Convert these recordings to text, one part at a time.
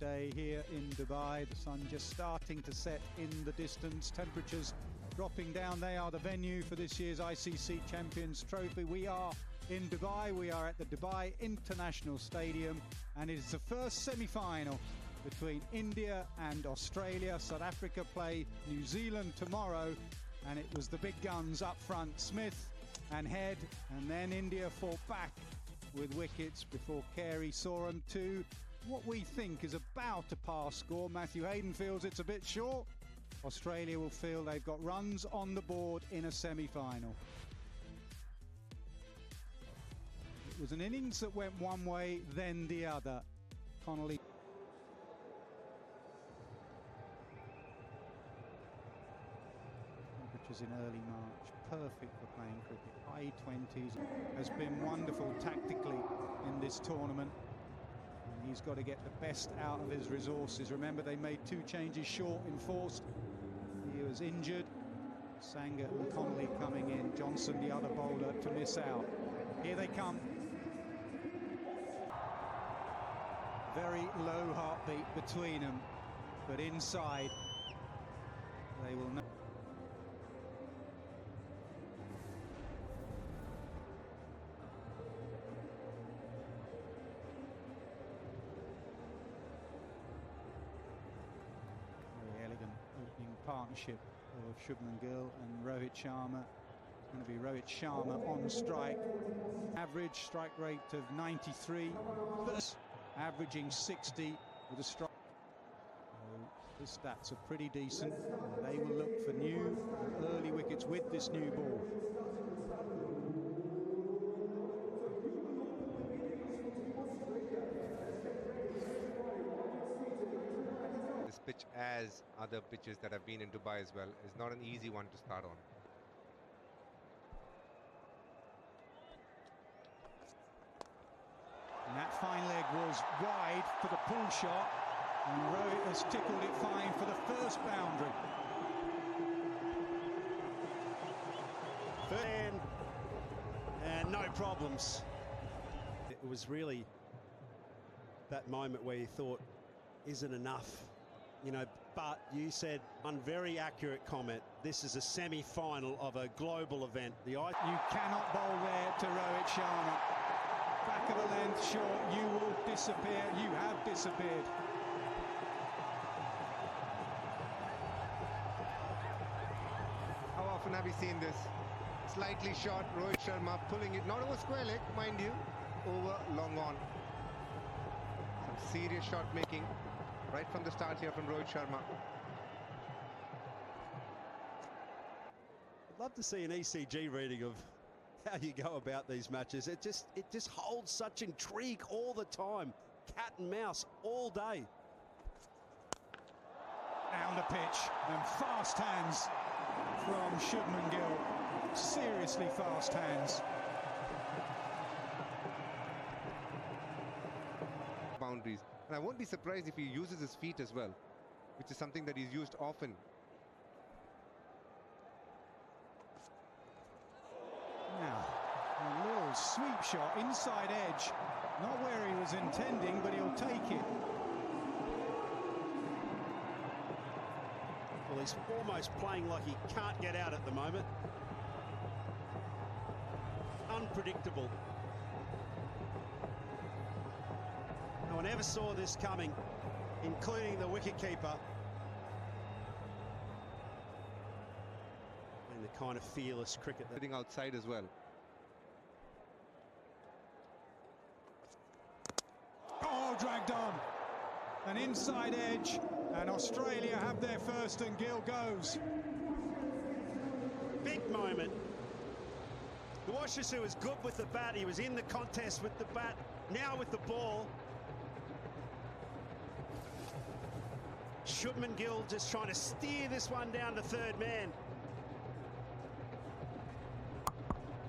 day here in Dubai. The sun just starting to set in the distance. Temperatures dropping down. They are the venue for this year's ICC Champions Trophy. We are in Dubai. We are at the Dubai International Stadium, and it is the first semi-final between India and Australia. South Africa play New Zealand tomorrow, and it was the big guns up front, Smith and Head, and then India fought back with wickets before Carey saw them to what we think is about a pass score. Matthew Hayden feels it's a bit short. Australia will feel they've got runs on the board in a semi-final. It was an innings that went one way, then the other. Connolly. Temperatures in early March, perfect for playing cricket. High 20s, has been wonderful tactically in this tournament. And he's got to get the best out of his resources. Remember, they made 2 changes short enforced. He was injured. Sanger and Connolly coming in. Johnson, the other bowler, to miss out. Here they come. Very low heartbeat between them, but inside they will know. Very elegant opening partnership of Shubman Gill and Rohit Sharma. It's going to be Rohit Sharma on strike. Average strike rate of 93. Averaging 60 with a strike. So his stats are pretty decent. They will look for new early wickets with this new ball. This pitch, as other pitches that have been in Dubai as well, is not an easy one to start on. And that fine leg was wide for the pull shot, and Rohit has tickled it fine for the first boundary. And no problems. It was really that moment where you thought, isn't enough, you know, but you said one very accurate comment. This is a semi-final of a global event. You cannot bowl there to Rohit Sharma. Back of the length short, you will disappear. You have disappeared. How often have we seen this? Slightly short, Rohit Sharma pulling it, not over square leg, mind you, over long on. Some serious shot making right from the start here from Rohit Sharma. I'd love to see an ECG reading of how you go about these matches. It just holds such intrigue all the time. Cat and mouse all day. Down the pitch, and fast hands from Shubman Gill. Seriously fast hands. Boundaries. And I won't be surprised if he uses his feet as well, which is something that he's used often. Now, a little sweep shot, inside edge. Not where he was intending, but he'll take it. Well, he's almost playing like he can't get out at the moment. Unpredictable. No one ever saw this coming, including the wicketkeeper. And the kind of fearless cricket that... Sitting outside as well. Oh, dragged on. An inside edge, and Australia have their first, and Gill goes. Big moment. The Washington was good with the bat. He was in the contest with the bat. Now with the ball. Shubman Gill just trying to steer this one down to third man.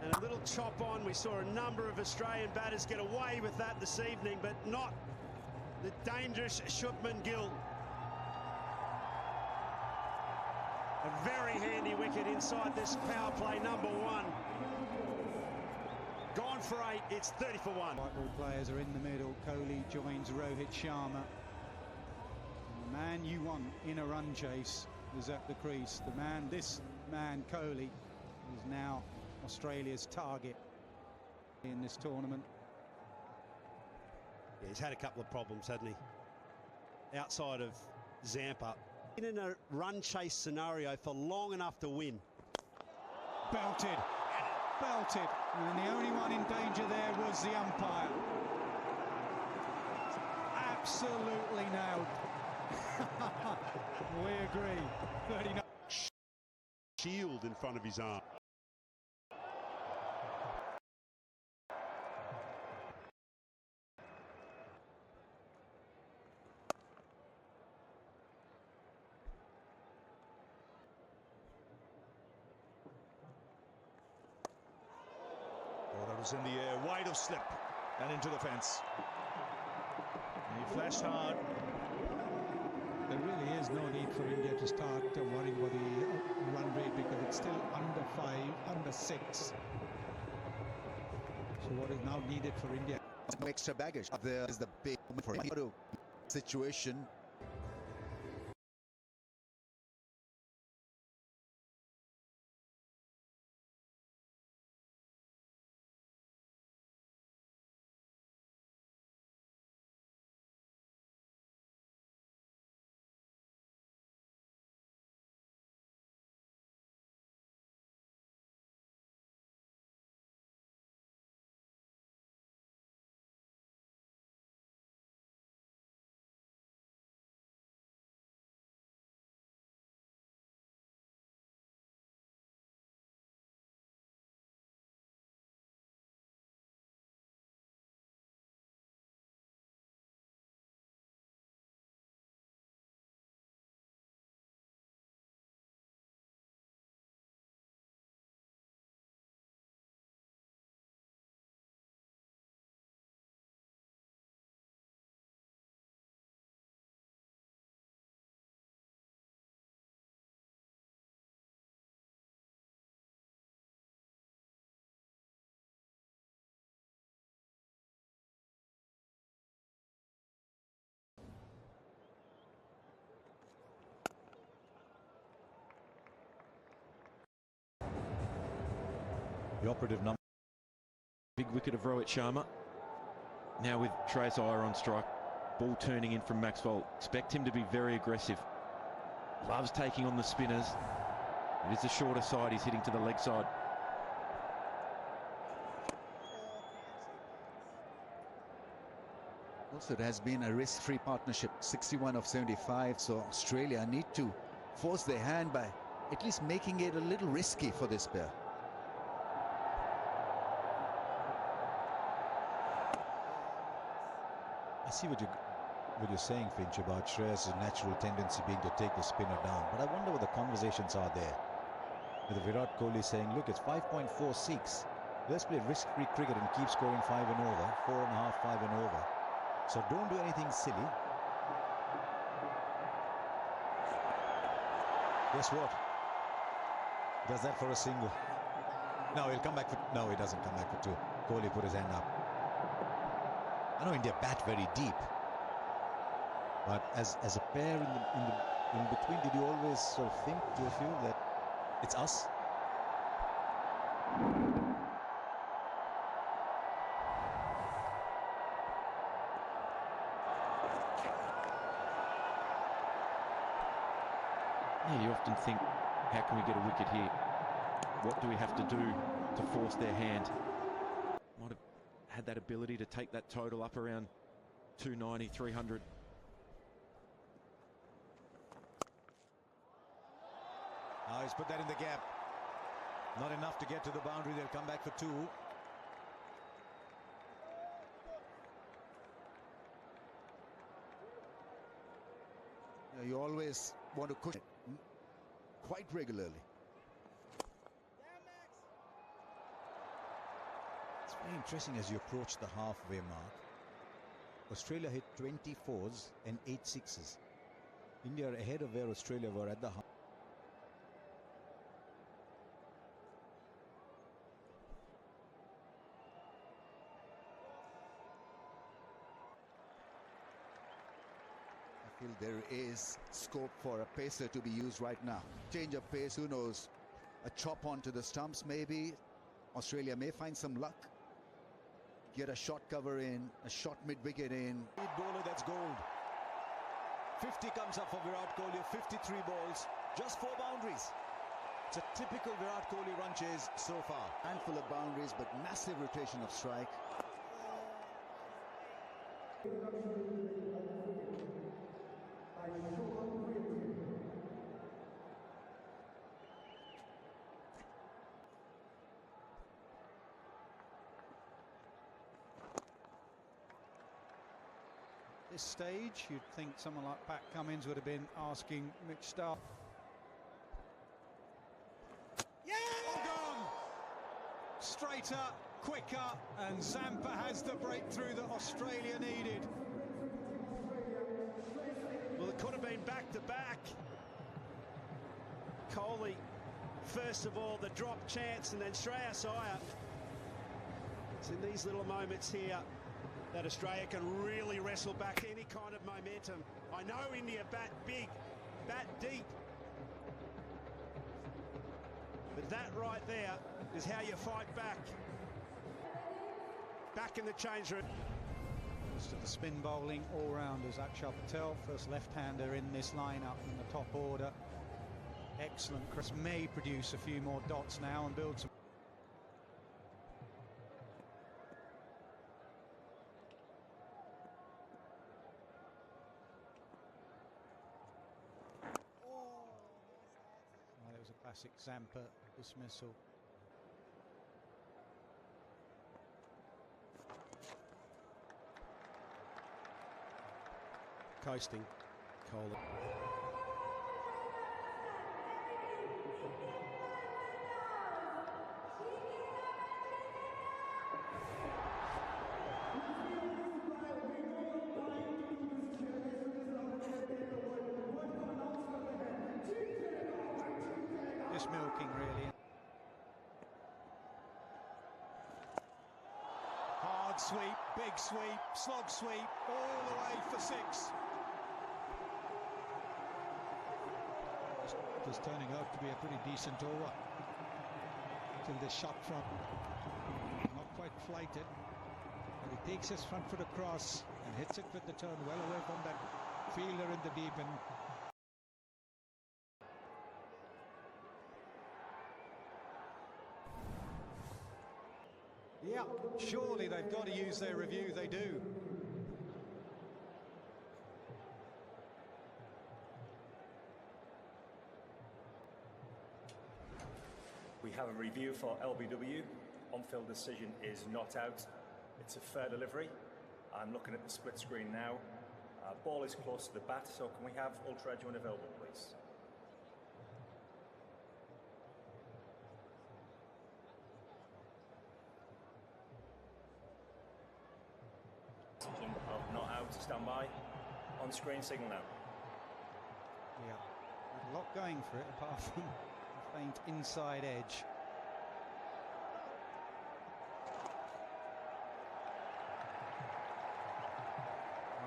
And a little chop on. We saw a number of Australian batters get away with that this evening, but not the dangerous Shubman Gill. A very handy wicket inside this power play, number 1. Gone for 8, it's 30 for 1. White ball players are in the middle. Kohli joins Rohit Sharma. The man you want in a run chase is at the crease. This man, Kohli, is now Australia's target in this tournament. Yeah, he's had a couple of problems, hasn't he? Outside of Zampa. In a run chase scenario for long enough to win. Belted. Belted. And the only one in danger there was the umpire. Absolutely nailed. We agree. 39. Shield in front of his arm. Oh, that was in the air, wide of slip and into the fence. And he flashed hard. There really is no need for India to start worrying about the run rate because it's still under 5, under 6. So what is now needed for India? No extra baggage. There is the big moment for India situation. The operative number. Big wicket of Rohit Sharma. Now with Shreyas Iyer on strike. Ball turning in from Maxwell. Expect him to be very aggressive. Loves taking on the spinners. It is the shorter side. He's hitting to the leg side. Also, it has been a risk-free partnership, 61 of 75. So Australia need to force their hand by at least making it a little risky for this pair. I see what you're saying, Finch, about Shreyas' natural tendency being to take the spinner down. But I wonder what the conversations are there. With Virat Kohli saying, look, it's 5.46. Let's play risk-free cricket and keep scoring 5 and over, 4.5, 5 and over. So don't do anything silly. Guess what? Does that for a single. No, he'll come back for... No, he doesn't come back for 2. Kohli put his hand up. I know India bat very deep, but as a pair in between, did you always sort of think, do you feel that it's us? Yeah, you often think, how can we get a wicket here? What do we have to do to force their hand? Might have had that ability to take that total up around 290, 300. Now he's put that in the gap. Not enough to get to the boundary. They'll come back for 2. You always want to cushion it quite regularly. It's very interesting as you approach the halfway mark. Australia hit 24s and 8 sixes. India are ahead of where Australia were at the half. There is scope for a pacer to be used right now. Change of pace, who knows? A chop onto the stumps, maybe. Australia may find some luck. Get a shot cover in, a shot mid-wicket in. Lead bowler, that's gold. 50 comes up for Virat Kohli, 53 balls, just 4 boundaries. It's a typical Virat Kohli run chase so far. Handful of boundaries, but massive rotation of strike. This stage, you'd think someone like Pat Cummins would have been asking Mitch Starc. Yeah! All gone! Straighter, quicker, and Zampa has the breakthrough that Australia needed. Well, it could have been back-to-back. Kohli, first of all, the drop chance, and then Shreyas Iyer. It's in these little moments here that Australia can really wrestle back any kind of momentum. I know India bat big, bat deep. But that right there is how you fight back. Back in the change room. To the spin bowling all-rounders, Axar Patel, first left-hander in this lineup in the top order. Excellent. Chris may produce a few more dots now and build some. Well, it was a classic Zampa dismissal. Coasting, Kohli. Just milking, really. Hard sweep, big sweep, slog sweep, all the way for 6. It was turning out to be a pretty decent over till the shot from, not quite flighted, but he takes his front foot across and hits it with the turn well away from that fielder in the deep end. Yeah, surely they've got to use their review, they do. We have a review for LBW. On-field decision is not out. It's a fair delivery. I'm looking at the split screen now. Ball is close to the bat, so can we have Ultra Edge when available, please? Decision of not out, stand by. On screen signal now. Yeah, there's a lot going for it apart from a faint inside edge.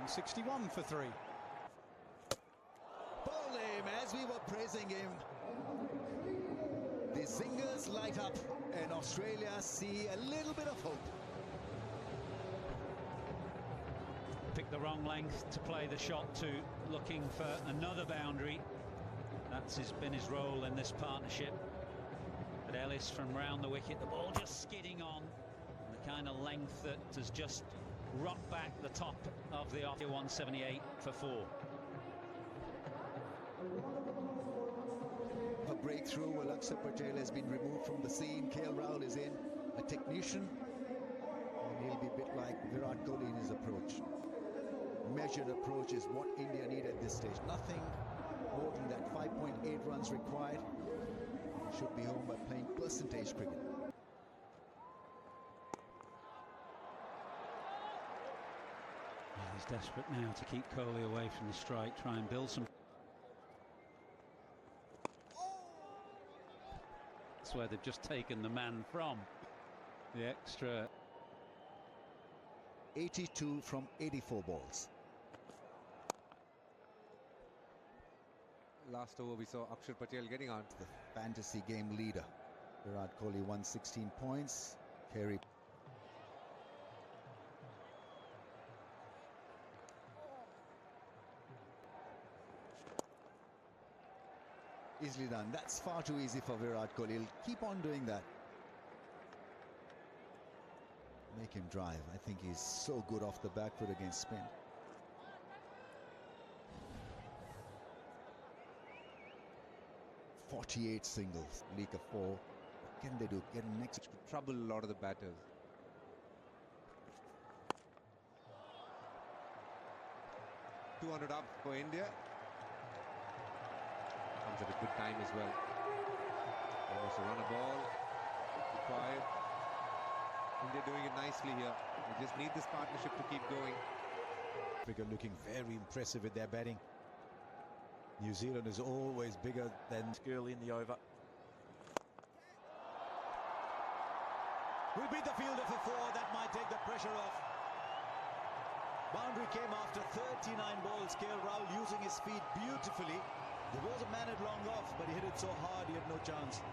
.161 for 3. Ball him as we were praising him. The zingers light up and Australia see a little bit of hope. Picked the wrong length to play the shot to, looking for another boundary. That's been his role in this partnership. But Ellis from round the wicket, the ball just skidding on. The kind of length that has just rocked back the top of the 178 for 4. A breakthrough. Well, Axar Patel has been removed from the scene. KL Rahul is in, a technician, and he'll be a bit like Virat Kohli in his approach. Measured approach is what India need at this stage. Nothing more than that 5.8 runs required. Should be home by playing percentage cricket. He's desperate now to keep Kohli away from the strike, try and build some. That's where they've just taken the man from. The extra. 82 from 84 balls. last over we saw Axar Patel getting on. The fantasy game leader. Virat Kohli won 16 points. Kerry. Easily done. That's far too easy for Virat Kohli. He'll keep on doing that. Make him drive. I think he's so good off the back foot against spin. .48 singles. Leak of 4. What can they do? Get him next. Which could trouble a lot of the batters. .200 up for India. Comes at a good time as well. Almost a run a ball. Required. India doing it nicely here. They just need this partnership to keep going. Africa looking very impressive with their batting. New Zealand is always bigger than early in the over. Will beat the fielder for 4. That might take the pressure off. Boundary came after 39 balls. KL Rahul using his feet beautifully. There was a man at long off, but he hit it so hard he had no chance.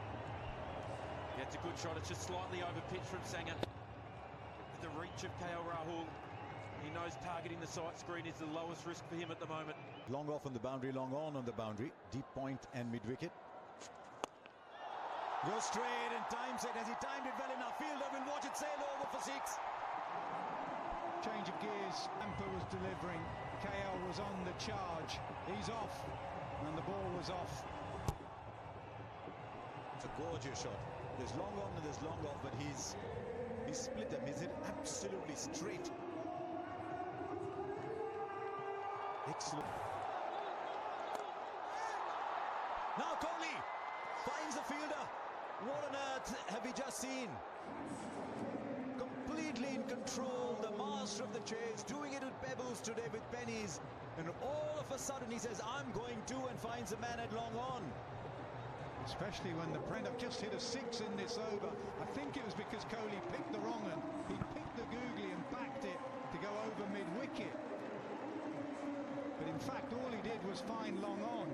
Yeah, it's a good shot. It's just slightly over pitch from Sangha. With the reach of KL Rahul, he knows targeting the sight screen is the lowest risk for him at the moment. Long off on the boundary, long on the boundary. Deep point and mid-wicket. Goes straight and times it. Has he timed it well enough? Fielder will watch it sail over for 6. Change of gears. Amper was delivering. KL was on the charge. He's off. And the ball was off. It's a gorgeous shot. There's long on and there's long off, but he's split them. He's hit absolutely straight. Excellent. Now Kohli finds the fielder. What on earth have we just seen? Completely in control, the master of the chase, doing it with pebbles today with pennies. And all of a sudden he says, I'm going to, and finds a man at long on. Especially when the Brent have just hit a 6 in this over. I think it was because Kohli picked the wrong one. He picked the googly and backed it to go over mid-wicket. But in fact, all he did was find long on.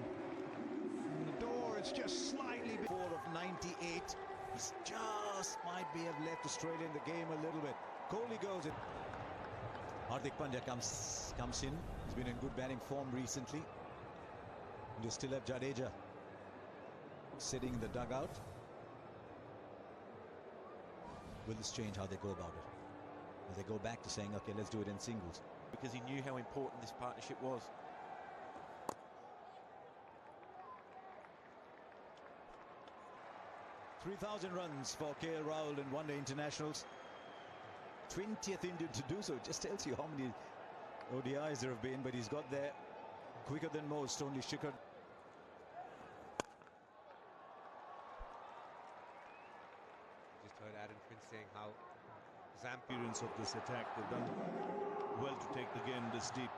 And the door is just slightly... 4 of 98. He's just might be have left Australia in the game a little bit. Kohli goes in. Hardik Pandya comes in. He's been in good batting form recently. And you still have Jadeja sitting in the dugout. Will this change how they go about it? Will they go back to saying, okay, let's do it in singles? Because he knew how important this partnership was. .3,000 runs for KL Rahul in one-day internationals. 20th Indian to do so. It just tells you how many ODIs there have been, but he's got there quicker than most. Only Shikhar. Just heard Aaron Finch saying how Experience of this attack, they've done well to take the game this deep.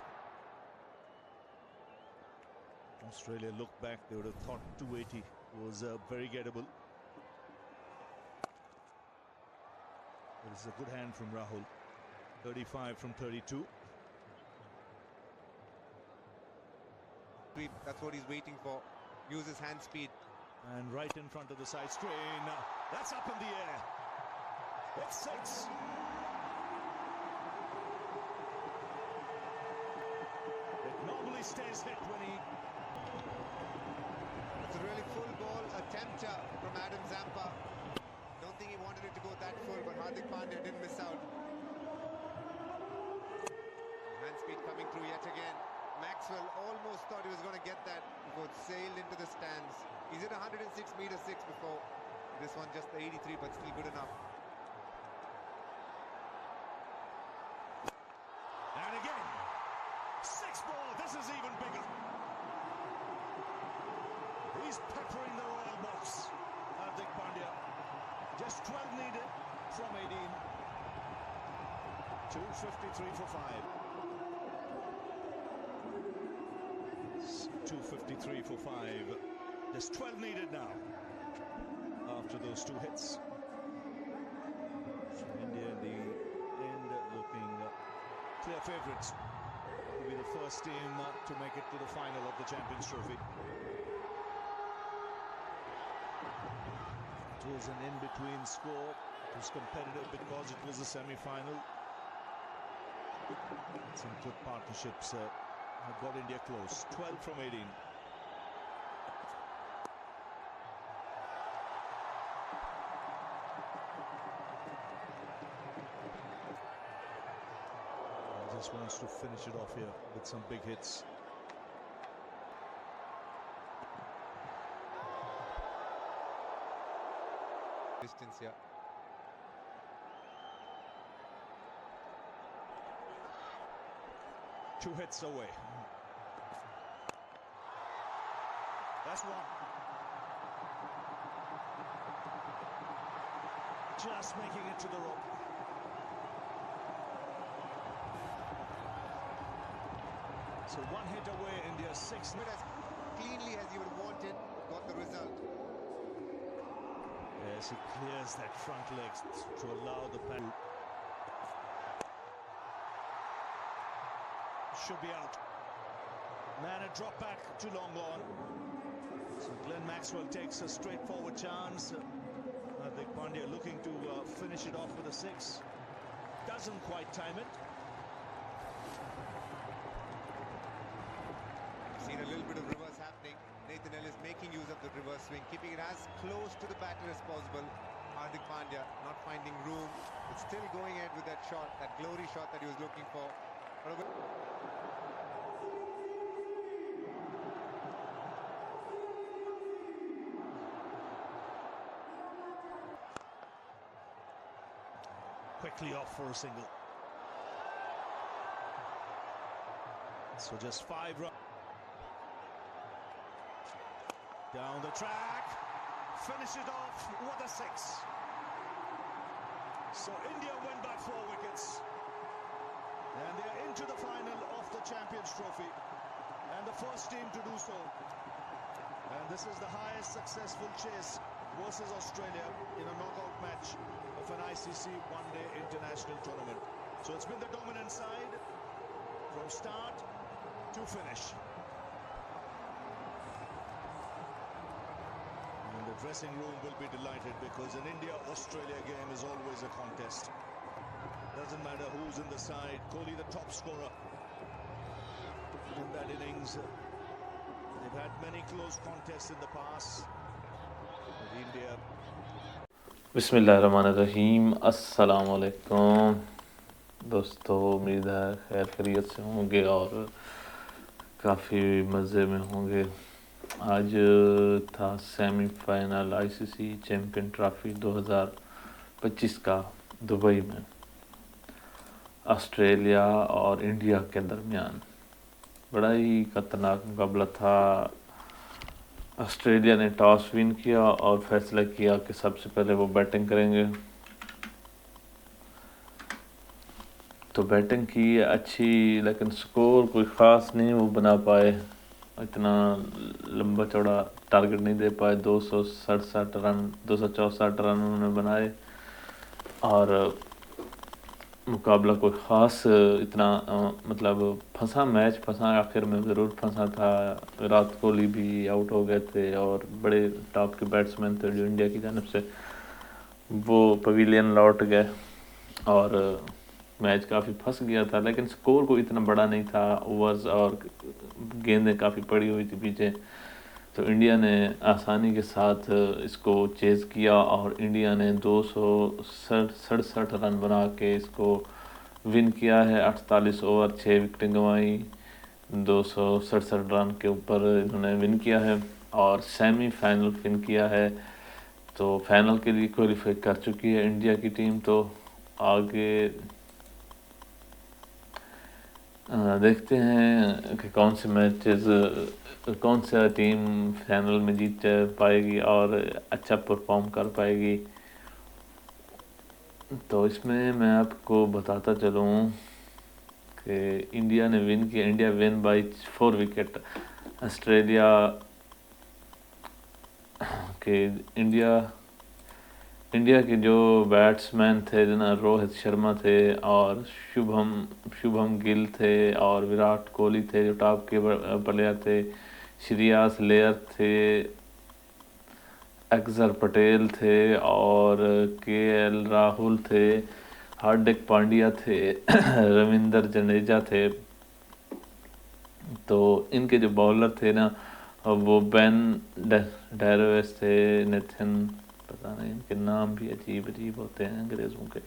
Australia looked back, they would have thought 280 was very gettable. But it's a good hand from Rahul. 35 from 32. That's what he's waiting for. Use his hand speed. And right in front of the side screen. That's up in the air. It's 6. It normally stays hit when he... It's a really full ball attempter from Adam Zampa. Don't think he wanted it to go that full, but Hardik Pandya didn't miss out. Hand speed coming through yet again. Maxwell almost thought he was going to get that before it sailed into the stands. He's at 106 meter 6 before. This one just 83, but still good enough. And again, 6 ball. This is even bigger. He's peppering the royal box. Hardik Pandya. Just 12 needed from 18. 253 for 5. 253 for 5. Just 12 needed now after those 2 hits. So India in the end looking clear favourites to be the first team to make it to the final of the Champions Trophy. It was an in-between score. It was competitive because it was a semi-final. Some good partnerships have got India close. 12 from 18. He just wants to finish it off here with some big hits. Distance here. Two hits away. That's one. Just making it to the rope. So one hit away, India 6. As cleanly as you would have wanted, got the result. Yes, he clears that front leg to allow the pen. Should be out. Man, a drop back to long on. So Glenn Maxwell takes a straightforward chance. Hardik Pandya looking to finish it off with a 6. Doesn't quite time it. Seen a little bit of reverse happening. Nathan Ellis making use of the reverse swing, keeping it as close to the batter as possible. Hardik Pandya not finding room, but still going ahead with that shot, that glory shot that he was looking for. Quickly off for a single. So just 5 runs. Down the track, finish it off with a 6. So India win by 4 wickets. And they're into the final of the Champions Trophy. And the first team to do so. And this is the highest successful chase versus Australia in a knockout match of an ICC one-day international tournament. So it's been the dominant side from start to finish. And the dressing room will be delighted because an India-Australia game is always a contest. Doesn't matter who's in the side. Kohli, the top scorer in that innings. They've had many close contests in the past. But India. बिस्मिल्लाहिर्रहमानिर्रहीम अस्सलाम वालेकुम दोस्तों, उम्मीद है खैर खैरियत से होंगे और काफ़ी मज़े में होंगे। आज था सेमीफाइनल आईसीसी चैम्पियन ट्रॉफी 2025 का दुबई में ऑस्ट्रेलिया और इंडिया के दरमियान। बड़ा ही खतरनाक मुकाबला था। ऑस्ट्रेलिया ने टॉस विन किया और फैसला किया कि सबसे पहले वो बैटिंग करेंगे। तो बैटिंग की अच्छी, लेकिन स्कोर कोई ख़ास नहीं वो बना पाए। इतना लंबा चौड़ा टारगेट नहीं दे पाए। 267 रन 264 रन उन्होंने बनाए और मुकाबला कोई ख़ास इतना मतलब फंसा, मैच फंसा, आखिर में ज़रूर फंसा था। विराट कोहली भी आउट हो गए थे और बड़े टॉप के बैट्समैन थे जो इंडिया की जानिब से, वो पवेलियन लौट गए और मैच काफ़ी फंस गया था। लेकिन स्कोर कोई इतना बड़ा नहीं था। ओवर्स और गेंदें काफ़ी पड़ी हुई थी पीछे, तो इंडिया ने आसानी के साथ इसको चेज़ किया और इंडिया ने 267 रन बना के इसको विन किया है। 48 ओवर 6 विकेटें गंवाई, 267 रन के ऊपर इन्होंने विन किया है और सेमीफाइनल विन किया है। तो फाइनल के लिए क्वालिफाई कर चुकी है इंडिया की टीम। तो आगे देखते हैं कि कौन से मैचेस, कौन सा टीम फाइनल में जीत पाएगी और अच्छा परफॉर्म कर पाएगी। तो इसमें मैं आपको बताता चलूँ कि इंडिया ने विन किया। India win bye 4 wicket. Australia के इंडिया के जो बैट्समैन थे जना रोहित शर्मा थे और शुभम गिल थे और विराट कोहली थे जो टॉप के प्लेयर थे। श्रेयस अय्यर थे अक्सर पटेल थे और KL राहुल थे, हार्दिक पांड्या थे, रविंद्र जडेजा थे। तो इनके जो बॉलर थे ना वो बेन डेरवेस थे, निथिन, पता नहीं इनके नाम भी अजीब अजीब होते हैं अंग्रेज़ों के।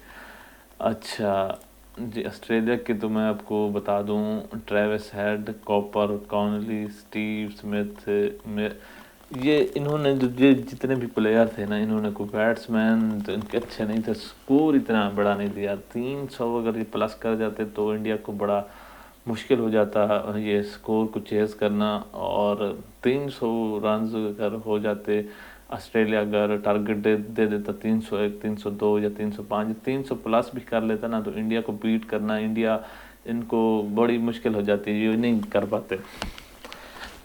अच्छा जी, ऑस्ट्रेलिया के तो मैं आपको बता दूं, Travis head, copper, Conley, Steve Smith, ये इन्होंने ये जितने भी प्लेयर थे ना, इन्होंने कोई बैट्समैन तो इनके अच्छे नहीं थे, स्कोर इतना बड़ा नहीं दिया। 300 अगर ये प्लस कर जाते तो इंडिया को बड़ा मुश्किल हो जाता ये स्कोर को चेज़ करना। और 300 रन अगर हो जाते, ऑस्ट्रेलिया अगर टारगेट दे देता 301, 302 या 305, 300 प्लस भी कर लेता ना, तो इंडिया को बीट करना, इंडिया इनको बड़ी मुश्किल हो जाती है, ये नहीं कर पाते।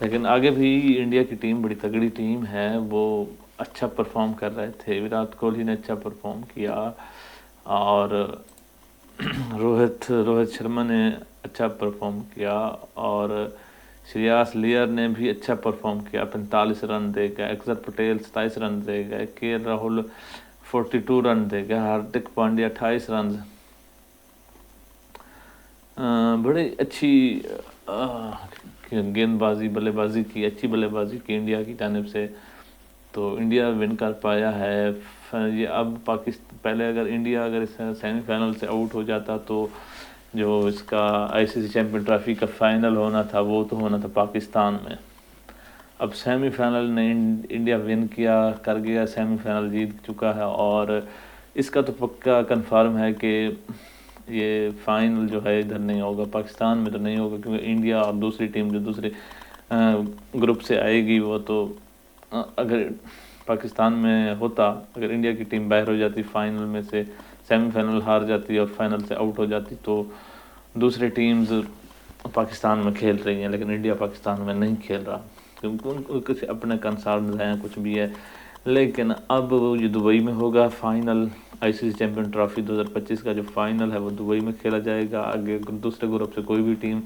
लेकिन आगे भी इंडिया की टीम बड़ी तगड़ी टीम है, वो अच्छा परफॉर्म कर रहे थे। विराट कोहली ने अच्छा परफॉर्म किया और रोहित शर्मा ने अच्छा परफॉर्म किया और श्रेयस अय्यर ने भी अच्छा परफॉर्म किया, 45 रन दे गए। अक्सर पटेल 27 रन दे गए, KL राहुल 42 रन दे गए, हार्दिक पांड्या 28 रन। बड़ी अच्छी गेंदबाजी बल्लेबाजी की, अच्छी बल्लेबाजी की इंडिया की जानिब से, तो इंडिया विन कर पाया है। ये अब पाकिस्तान, पहले अगर इंडिया अगर इस सेमीफाइनल से आउट हो जाता तो जो इसका ICC चैम्पियन ट्रॉफी का फाइनल होना था वो तो होना था पाकिस्तान में। अब सेमीफाइनल ने इंडिया विन किया, कर गया, सेमीफाइनल जीत चुका है और इसका तो पक्का कंफर्म है कि ये फाइनल जो है इधर नहीं होगा, पाकिस्तान में तो नहीं होगा, क्योंकि इंडिया और दूसरी टीम जो दूसरे ग्रुप से आएगी वो तो अगर पाकिस्तान में होता, अगर इंडिया की टीम बाहर हो जाती फाइनल में से, सेमीफाइनल हार जाती और फाइनल से आउट हो जाती, तो दूसरी टीम्स पाकिस्तान में खेल रही हैं, लेकिन इंडिया पाकिस्तान में नहीं खेल रहा क्योंकि उनके अपने कंसर्न हैं, कुछ भी है। लेकिन अब वो ये दुबई में होगा फाइनल, ICC चैम्पियन ट्रॉफी 2025 का जो फाइनल है वो दुबई में खेला जाएगा। आगे दूसरे ग्रुप से कोई भी टीम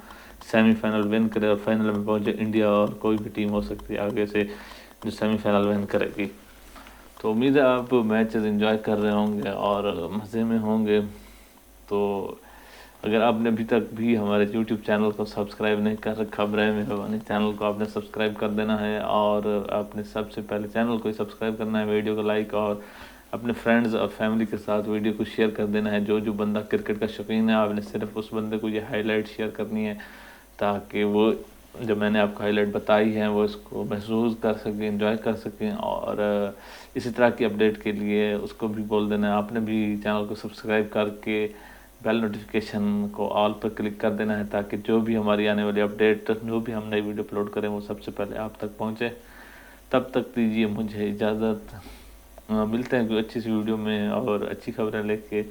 सेमीफाइनल विन करे और फाइनल में पहुंचे, इंडिया और कोई भी टीम हो सकती है आगे से जो सेमीफाइनल विन करेगी। तो उम्मीद है आप मैचेस एंजॉय कर रहे होंगे और मज़े में होंगे। तो अगर आपने अभी तक भी हमारे YouTube चैनल को सब्सक्राइब नहीं कर रखा, बराए मेहरबानी चैनल को आपने सब्सक्राइब कर देना है और आपने सबसे पहले चैनल को सब्सक्राइब करना है, वीडियो को लाइक और अपने फ्रेंड्स और फैमिली के साथ वीडियो को शेयर कर देना है। जो बंदा क्रिकेट का शौकीन है, आपने सिर्फ उस बंदे को ये हाईलाइट शेयर करनी है ताकि वो जो मैंने आपको हाईलाइट बताई है वो इसको महसूस कर सकें, एंजॉय कर सकें। और इसी तरह की अपडेट के लिए उसको भी बोल देना है, आपने भी चैनल को सब्सक्राइब करके बेल नोटिफिकेशन को ऑल पर क्लिक कर देना है ताकि जो भी हमारी आने वाली अपडेट, जो भी हम नई वीडियो अपलोड करें वो सबसे पहले आप तक पहुंचे। तब तक दीजिए मुझे इजाज़त, मिलते हैं कोई अच्छी सी वीडियो में और अच्छी खबरें लेके,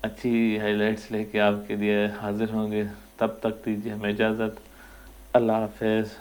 अच्छी हाईलाइट्स लेके आपके लिए हाजिर होंगे। तब तक दीजिए हमें इजाज़त, अल्लाह हाफ़िज़।